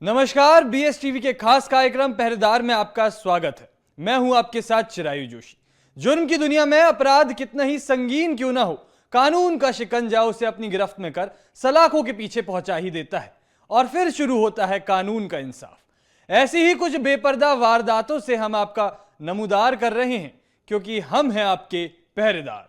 नमस्कार, BS TV के खास कार्यक्रम पहरेदार में आपका स्वागत है। मैं हूं आपके साथ चिरायु जोशी। जुर्म की दुनिया में अपराध कितना ही संगीन क्यों ना हो, कानून का शिकंजा उसे अपनी गिरफ्त में कर सलाखों के पीछे पहुंचा ही देता है और फिर शुरू होता है कानून का इंसाफ। ऐसी ही कुछ बेपर्दा वारदातों से हम आपका नमूदार कर रहे हैं, क्योंकि हम हैं आपके पहरेदार।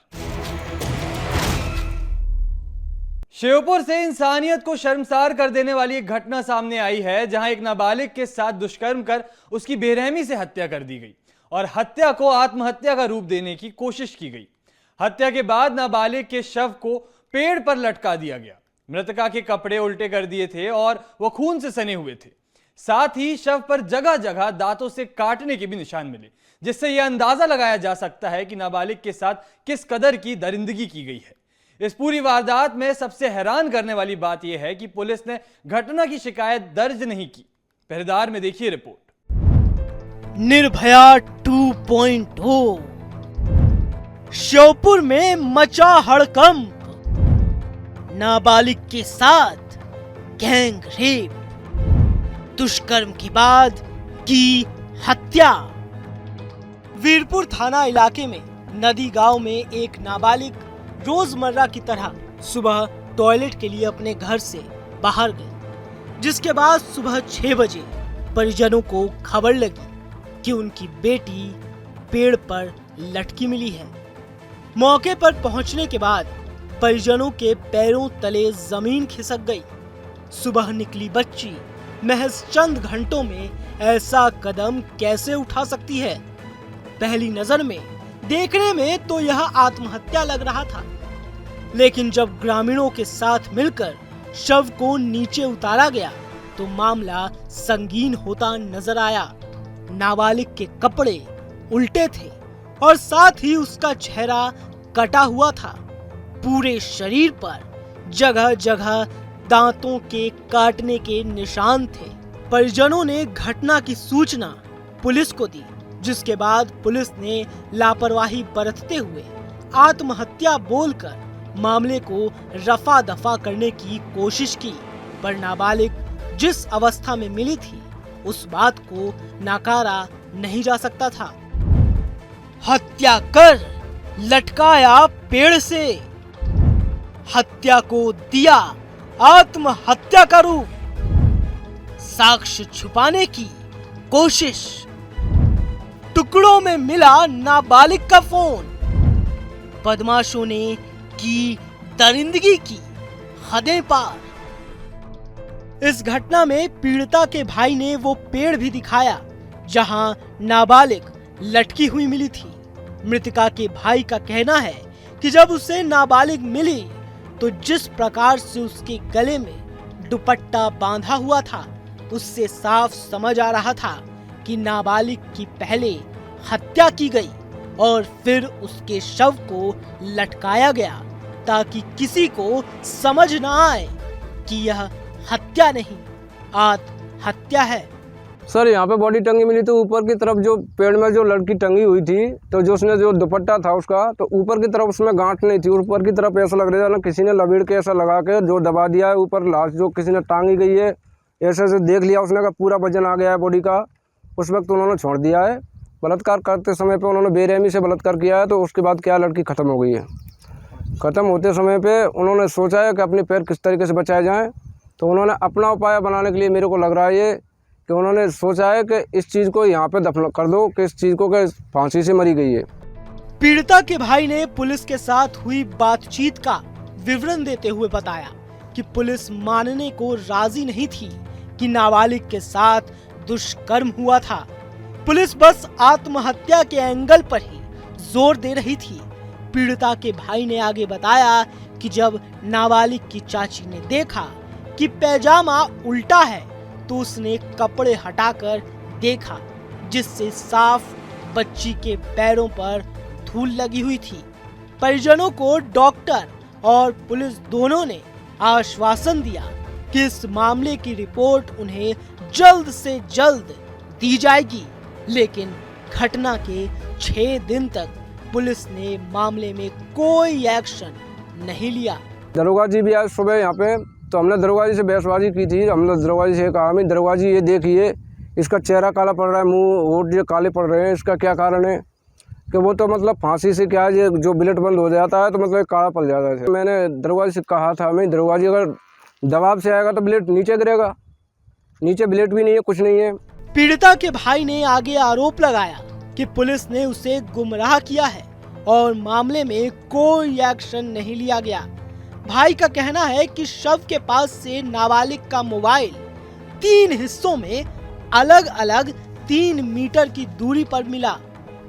श्योपुर से इंसानियत को शर्मसार कर देने वाली एक घटना सामने आई है, जहां एक नाबालिग के साथ दुष्कर्म कर उसकी बेरहमी से हत्या कर दी गई और हत्या को आत्महत्या का रूप देने की कोशिश की गई। हत्या के बाद नाबालिग के शव को पेड़ पर लटका दिया गया। मृतका के कपड़े उल्टे कर दिए थे और वो खून से सने हुए थे। साथ ही शव पर जगह जगह दांतों से काटने के भी निशान मिले, जिससे यह अंदाजा लगाया जा सकता है कि नाबालिग के साथ किस कदर की दरिंदगी की गई है। इस पूरी वारदात में सबसे हैरान करने वाली बात यह है कि पुलिस ने घटना की शिकायत दर्ज नहीं की। पहरेदार में देखिए रिपोर्ट। निर्भया 2.0 श्योपुर में मचा हड़कंप, नाबालिग के साथ गैंग रेप, दुष्कर्म के बाद की हत्या। वीरपुर थाना इलाके में नदी गांव में एक नाबालिग रोजमर्रा की तरह सुबह टॉयलेट के लिए अपने घर से बाहर गई, जिसके बाद सुबह 6 बजे परिजनों को खबर लगी कि उनकी बेटी पेड़ पर लटकी मिली है। मौके पर पहुंचने के बाद परिजनों के पैरों तले जमीन खिसक गई। सुबह निकली बच्ची महज चंद घंटों में ऐसा कदम कैसे उठा सकती है? पहली नजर में देखने में तो यह आत्महत्या लग रहा था, लेकिन जब ग्रामीणों के साथ मिलकर शव को नीचे उतारा गया तो मामला संगीन होता नजर आया। नाबालिग के कपड़े उल्टे थे और साथ ही उसका चेहरा कटा हुआ था। पूरे शरीर पर जगह जगह दांतों के काटने के निशान थे। परिजनों ने घटना की सूचना पुलिस को दी, जिसके बाद पुलिस ने लापरवाही बरतते हुए आत्महत्या बोलकर मामले को रफा दफा करने की कोशिश की, पर नाबालिग जिस अवस्था में मिली थी उस बात को नकारा नहीं जा सकता था। हत्या कर लटकाया पेड़ से, हत्या को दिया आत्महत्या का रूप, साक्ष्य छुपाने की कोशिश, टुकड़ों में मिला नाबालिग का फोन, बदमाशों ने की दरिंदगी की हदें पार। इस घटना में पीड़िता के भाई ने वो पेड़ भी दिखाया जहां नाबालिग लटकी हुई मिली थी। मृतका के भाई का कहना है कि जब उसे नाबालिग मिली तो जिस प्रकार से उसके गले में दुपट्टा बांधा हुआ था, उससे साफ समझ आ रहा था कि नाबालिग की पहले हत्या की गई और फिर उसके शव को लटकाया गया, ताकि किसी को समझ ना आए कि यह हत्या नहीं आत्महत्या है। सर, यहाँ पे बॉडी टंगी मिली तो ऊपर की तरफ जो पेड़ में जो लड़की टंगी हुई थी, तो जो उसने जो दुपट्टा था उसका, तो ऊपर की तरफ उसमें गांठ नहीं थी। ऊपर की तरफ ऐसा लग रहा था ना किसी ने लपेट के ऐसा लगा के जो दबा दिया है। ऊपर लाश जो किसी ने टांगी गई है, ऐसे से देख लिया उसने का पूरा वजन आ गया है बॉडी का। उस वक्त उन्होंने छोड़ दिया है। बलात्कार करते समय पे उन्होंने बेरहमी से बलात्कार किया है, तो उसके बाद क्या लड़की ख़त्म हो गई है। ख़त्म होते समय पे उन्होंने सोचा है कि अपने पैर किस तरीके से बचाए जाएं, तो उन्होंने अपना उपाय बनाने के लिए मेरे को लग रहा है ये कि उन्होंने सोचा है कि इस चीज़ को यहाँ पे दफन कर दो, कि इस चीज़ को कि फांसी से मरी गई है। पीड़िता के भाई ने पुलिस के साथ हुई बातचीत का विवरण देते हुए बताया कि पुलिस मानने को राजी नहीं थी कि नाबालिग के साथ दुष्कर्म हुआ था। पुलिस बस आत्महत्या के एंगल पर ही जोर दे रही थी। पीड़िता के भाई ने आगे बताया कि जब नाबालिग की चाची ने देखा कि पैजामा उल्टा है तो उसने कपड़े हटाकर देखा, जिससे साफ बच्ची के पैरों पर धूल लगी हुई थी। परिजनों को डॉक्टर और पुलिस दोनों ने आश्वासन दिया कि इस मामले की रिपोर्ट उन्हें जल्द से जल्द दी जाएगी, लेकिन घटना के 6 दिन तक पुलिस ने मामले में कोई एक्शन नहीं लिया। दरोगा जी भी आज सुबह यहाँ पे तो हमने दरोगा जी से बहसबाजी की थी। हमने दरोगा जी से कहा, मैं दरोगा जी ये देखिए इसका चेहरा काला पड़ रहा है, मुंह होठ ये काले पड़ रहे हैं, इसका क्या कारण है? कि वो तो मतलब फांसी से क्या है, ये जो ब्लड बंद हो जाता है तो मतलब काला पड़ जाता है। मैंने दरोगा जी से कहा था, मैं दरोगा जी अगर दबाव से आएगा तो ब्लड नीचे गिरेगा, नीचे ब्लड भी नहीं है, कुछ नहीं है। पीड़िता के भाई ने आगे आरोप लगाया कि पुलिस ने उसे गुमराह किया है और मामले में कोई एक्शन नहीं लिया गया। भाई का कहना है कि शव के पास से नाबालिग का मोबाइल 3 हिस्सों में अलग अलग 3 मीटर की दूरी पर मिला।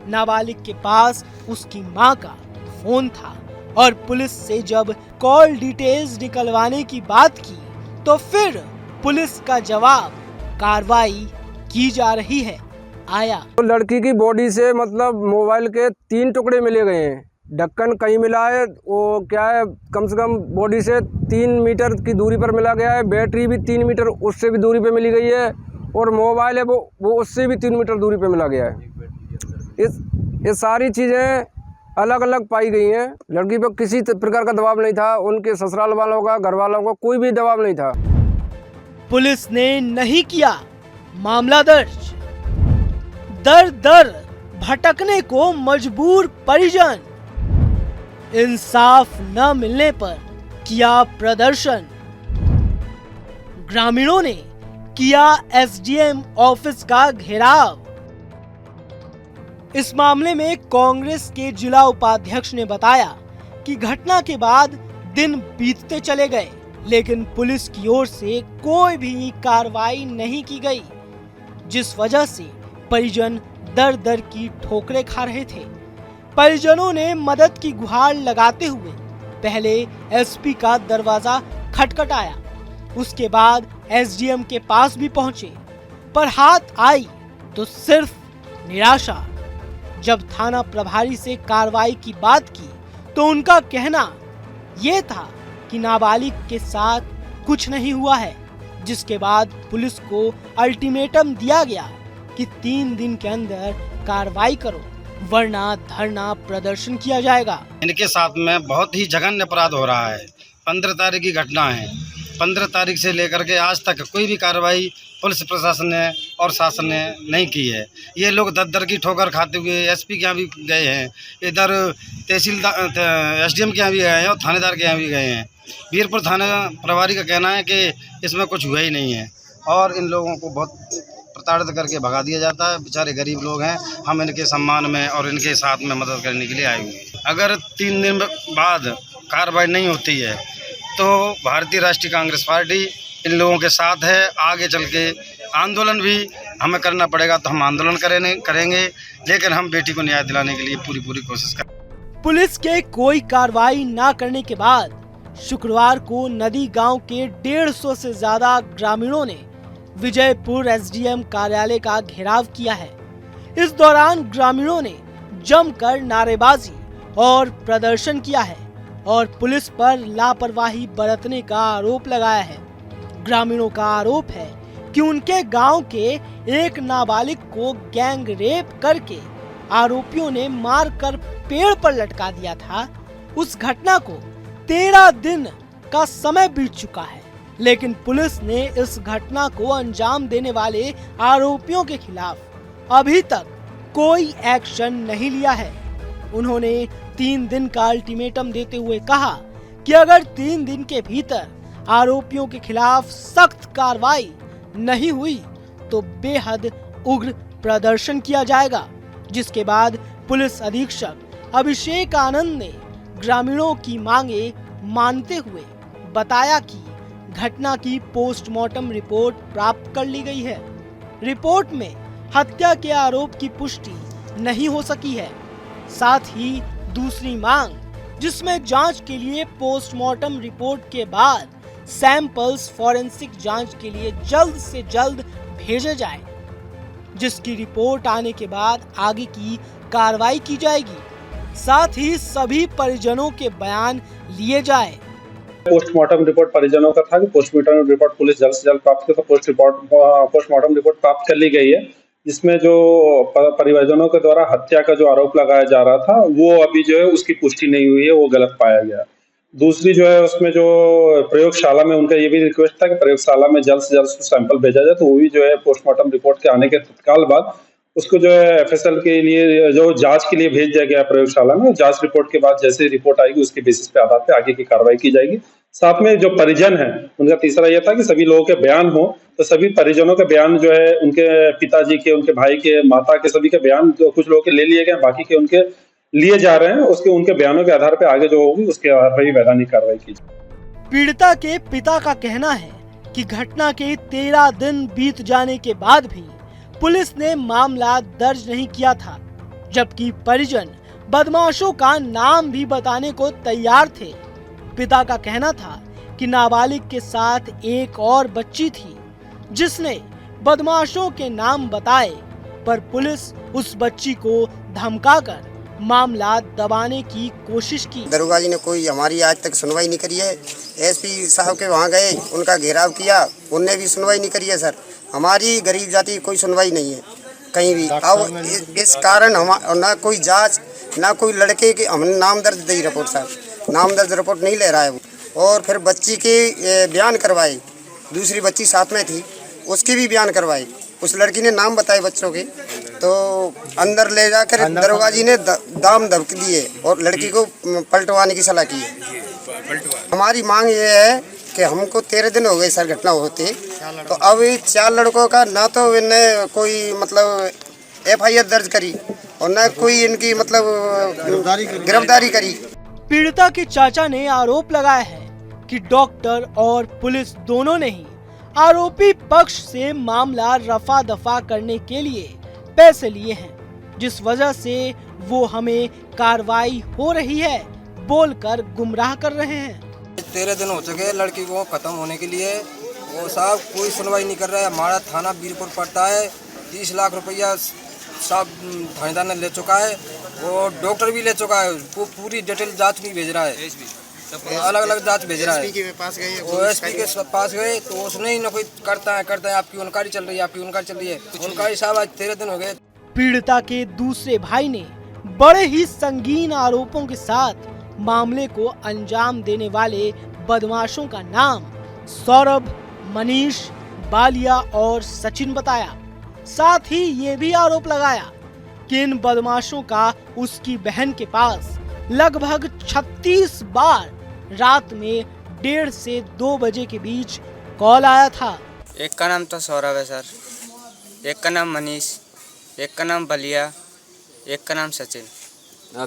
नाबालिग के पास उसकी मां का फोन था और पुलिस से जब कॉल डिटेल्स निकलवाने की बात की तो फिर पुलिस का जवाब कार्रवाई की जा रही है आया। तो लड़की की बॉडी से मतलब मोबाइल के 3 टुकड़े मिले गए हैं, ढक्कन कहीं मिला है, वो क्या है कम से कम बॉडी से 3 मीटर की दूरी पर मिला गया है, बैटरी भी 3 मीटर उससे भी दूरी पे मिली गई है और मोबाइल है वो उससे भी 3 मीटर दूरी पे मिला गया है। ये सारी चीज़ें अलग अलग पाई गई हैं। लड़की पर किसी प्रकार का दबाव नहीं था, उनके ससुराल वालों का, घर वालों का कोई भी दबाव नहीं था। पुलिस ने नहीं किया मामला दर्ज। दर दर भटकने को मजबूर परिजन, इंसाफ न मिलने पर किया प्रदर्शन। ग्रामीणों ने किया एसडीएम ऑफिस का घेराव। इस मामले में कांग्रेस के जिला उपाध्यक्ष ने बताया कि घटना के बाद दिन बीतते चले गए लेकिन पुलिस की ओर से कोई भी कार्रवाई नहीं की गई, जिस वजह से परिजन दर दर की ठोकरें खा रहे थे। परिजनों ने मदद की गुहार लगाते हुए पहले एसपी का दरवाजा खटखटाया, उसके बाद एसडीएम के पास भी पहुंचे, पर हाथ आई तो सिर्फ निराशा। जब थाना प्रभारी से कार्रवाई की बात की तो उनका कहना यह था कि नाबालिग के साथ कुछ नहीं हुआ है, जिसके बाद पुलिस को अल्टीमेटम दिया गया कि 3 दिन के अंदर कार्रवाई करो वरना धरना प्रदर्शन किया जाएगा। इनके साथ में बहुत ही जघन्य अपराध हो रहा है। 15 तारीख की घटना है। 15 तारीख से लेकर के आज तक कोई भी कार्रवाई पुलिस प्रशासन ने और शासन ने नहीं की है। ये लोग दर की ठोकर खाते हुए एसपी के यहाँ भी गए हैं, इधर तहसीलदार एसडीएम के यहाँ भी गए हैं और थानेदार के यहाँ भी गए हैं। वीरपुर थाना प्रभारी का कहना है कि इसमें कुछ हुआ ही नहीं है और इन लोगों को बहुत प्रताड़ित करके भगा दिया जाता है। बेचारे गरीब लोग हैं, हम इनके सम्मान में और इनके साथ में मदद करने के लिए आए हुए हैं। अगर 3 दिन बाद कार्रवाई नहीं होती है तो भारतीय राष्ट्रीय कांग्रेस पार्टी इन लोगों के साथ है। आगे चल के आंदोलन भी हमें करना पड़ेगा तो हम आंदोलन करेंगे, लेकिन हम बेटी को न्याय दिलाने के लिए पूरी कोशिश करेंगे। पुलिस के कोई कार्रवाई न करने के बाद शुक्रवार को नदी गांव के 150 से ज्यादा ग्रामीणों ने विजयपुर एसडीएम कार्यालय का घेराव किया है। इस दौरान ग्रामीणों ने जमकर नारेबाजी और प्रदर्शन किया है और पुलिस पर लापरवाही बरतने का आरोप लगाया है। ग्रामीणों का आरोप है कि उनके गांव के एक नाबालिग को गैंग रेप करके आरोपियों ने मारकर पेड़ पर लटका दिया था। उस घटना को 13 दिन का समय बीत चुका है, लेकिन पुलिस ने इस घटना को अंजाम देने वाले आरोपियों के खिलाफ अभी तक कोई एक्शन नहीं लिया है। उन्होंने 3 दिन का अल्टीमेटम देते हुए कहा कि अगर 3 दिन के भीतर आरोपियों के खिलाफ सख्त कार्रवाई नहीं हुई तो बेहद उग्र प्रदर्शन किया जाएगा। जिसके बाद पुलिस अधीक्षक अभिषेक आनंद ने ग्रामीणों की मांगे मानते हुए बताया कि घटना की पोस्टमार्टम रिपोर्ट प्राप्त कर ली गई है। रिपोर्ट में हत्या के आरोप की पुष्टि नहीं हो सकी है। साथ ही दूसरी मांग, जिसमें जांच के लिए पोस्टमार्टम रिपोर्ट के बाद सैंपल्स फॉरेंसिक जांच के लिए जल्द से जल्द भेजे जाए, जिसकी रिपोर्ट आने के बाद आगे की कार्रवाई की जाएगी। साथ ही सभी परिजनों के बयान लिए जाए। पोस्टमार्टम रिपोर्ट परिजनों का था कि पोस्टमार्टम रिपोर्ट पुलिस जल्द से जल्द प्राप्त करे, तो पोस्टमार्टम रिपोर्ट प्राप्त कर ली गई है, जिसमें जो परिजनों के द्वारा हत्या का जो आरोप लगाया जा रहा था वो अभी जो है उसकी पुष्टि नहीं हुई है, वो गलत पाया गया। दूसरी जो है उसमें जो प्रयोगशाला में उनका ये भी रिक्वेस्ट था कि प्रयोगशाला में जल्द से जल्द सैंपल भेजा जाए, तो वो भी जो है पोस्टमार्टम रिपोर्ट के आने के तत्काल बाद उसको जो है एफएसएल के लिए जो जांच के लिए भेज दिया गया प्रयोगशाला में। जांच रिपोर्ट के बाद जैसे रिपोर्ट आएगी उसके बेसिस पे आधार पे आगे की कार्रवाई की जाएगी। साथ में जो परिजन है उनका तीसरा यह था कि सभी लोगों के बयान हो, तो सभी परिजनों के बयान जो है उनके पिताजी के, उनके भाई के, माता के, सभी के बयान जो कुछ लोगों के ले लिए गए, बाकी के उनके लिए जा रहे हैं। उसके उनके बयानों के आधार पे आगे जो होगी उसके आधार पर ही वैधानिक कार्रवाई की जाएगी। पीड़िता के पिता का कहना है कि घटना के 13 दिन बीत जाने के बाद भी पुलिस ने मामला दर्ज नहीं किया था, जबकि परिजन बदमाशों का नाम भी बताने को तैयार थे। पिता का कहना था कि नाबालिग के साथ एक और बच्ची थी जिसने बदमाशों के नाम बताए, पर पुलिस उस बच्ची को धमकाकर मामला दबाने की कोशिश की। दरोगा जी ने कोई हमारी आज तक सुनवाई नहीं करी है। एसपी साहब के वहाँ गए, उनका घेराव किया, उनने भी सुनवाई नहीं करी है। सर, हमारी गरीब जाति की कोई सुनवाई नहीं है कहीं भी। अब इस कारण हम ना कोई जांच, ना कोई लड़के के हमने नाम दर्ज दी रिपोर्ट, साहब नाम दर्ज रिपोर्ट नहीं ले रहा है वो। और फिर बच्ची के बयान करवाए, दूसरी बच्ची साथ में थी उसकी भी बयान करवाए। उस लड़की ने नाम बताए बच्चों के, तो अंदर ले जाकर दरोगा जी ने दाम धमकी दिए और लड़की को पलटवाने की सलाह की है। हमारी मांग ये है कि हमको 13 दिन हो गए सर घटना होते, तो अब 4 लड़कों का ना तो इन्हें कोई मतलब FIR दर्ज करी और ना कोई इनकी मतलब गिरफ्तारी करी। पीड़िता के चाचा ने आरोप लगाया है कि डॉक्टर और पुलिस दोनों ने ही आरोपी पक्ष से मामला रफा दफा करने के लिए पैसे लिए हैं, जिस वजह से वो हमें कार्रवाई हो रही है बोलकर गुमराह कर रहे हैं। 13 दिन हो चुके लड़की को खत्म होने के लिए, वो साहब कोई सुनवाई नहीं कर रहा है। हमारा थाना बीरपुर पड़ता है, 30 लाख रुपया साहब थानेदार ने ले चुका है और डॉक्टर भी ले चुका है। वो पूरी डिटेल जांच भी भेज रहा है, अलग अलग जांच भेज रहा है। एसपी के पास गए तो उसने ही ना कोई करता है आपकी उनकारी चल रही है, आपकी उनकारी चल रही है। उनकारी साहब आज 13 दिन हो गए। पीड़िता के दूसरे भाई ने बड़े ही संगीन आरोपों के साथ मामले को अंजाम देने वाले बदमाशों का नाम सौरभ, मनीष, बालिया और सचिन बताया। साथ ही ये भी आरोप लगाया कि इन बदमाशों का उसकी बहन के पास लगभग 36 बार रात में 1:30 से 2 बजे के बीच कॉल आया था। एक का नाम तो सौरभ है सर, एक का नाम मनीष, एक का नाम बलिया, एक का नाम सचिन।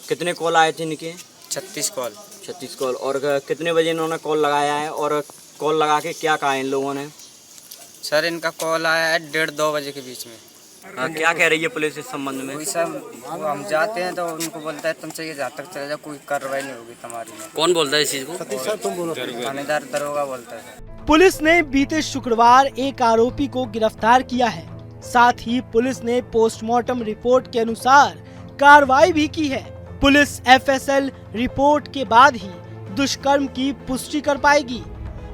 कितने कॉल आए थे इनके? 36 कॉल। 36 कॉल। और कितने बजे इन्होंने कॉल लगाया है और कॉल लगा के क्या कहा इन लोगों ने? सर इनका कॉल आया है 1:30-2 बजे के बीच में। क्या कह रही है पुलिस इस संबंध में? कोई सब हम जाते हैं तो उनको बोलता है तुमसे ये जहाँ तक चले जाओ, कोई कार्रवाई नहीं होगी तुम्हारी में। कौन बोलता है इस चीज को? थानेदार दरोगा बोलता है। पुलिस ने बीते शुक्रवार एक आरोपी को गिरफ्तार किया है। साथ ही पुलिस ने पोस्टमार्टम रिपोर्ट के अनुसार कार्रवाई भी की है। पुलिस FSL रिपोर्ट के बाद ही दुष्कर्म की पुष्टि कर पाएगी।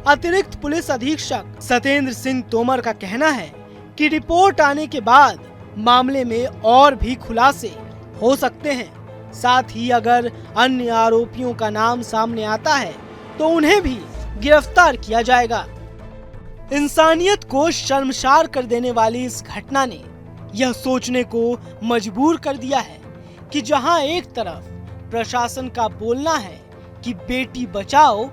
अतिरिक्त पुलिस अधीक्षक सतेंद्र सिंह तोमर का कहना है कि रिपोर्ट आने के बाद मामले में और भी खुलासे हो सकते हैं। साथ ही अगर अन्य आरोपियों का नाम सामने आता है तो उन्हें भी गिरफ्तार किया जाएगा। इंसानियत को शर्मसार कर देने वाली इस घटना ने यह सोचने को मजबूर कर दिया है कि जहां एक तरफ प्रशासन का बोलना है कि बेटी बचाओ,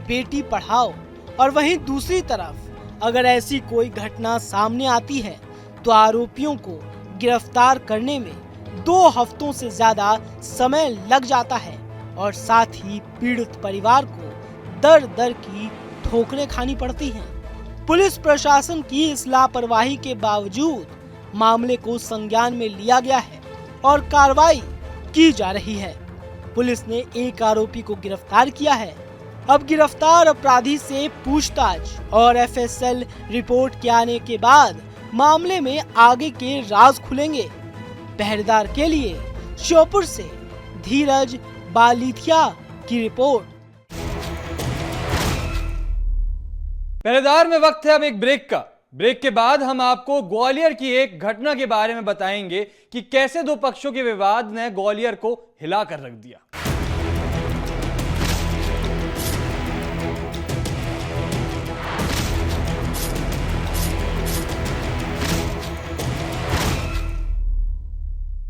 बेटी पढ़ाओ, और वहीं दूसरी तरफ अगर ऐसी कोई घटना सामने आती है तो आरोपियों को गिरफ्तार करने में 2 हफ्तों से ज्यादा समय लग जाता है और साथ ही पीड़ित परिवार को दर दर की ठोकरें खानी पड़ती हैं। पुलिस प्रशासन की इस लापरवाही के बावजूद मामले को संज्ञान में लिया गया है और कार्रवाई की जा रही है। पुलिस ने एक आरोपी को गिरफ्तार किया है। अब गिरफ्तार अपराधी से पूछताछ और FSL रिपोर्ट के आने के बाद मामले में आगे के राज खुलेंगे। पहरेदार के लिए श्योपुर से धीरज बालिथिया की रिपोर्ट। पहरेदार में वक्त है अब एक ब्रेक का। ब्रेक के बाद हम आपको ग्वालियर की एक घटना के बारे में बताएंगे कि कैसे 2 पक्षों के विवाद ने ग्वालियर को हिला कर रख दिया।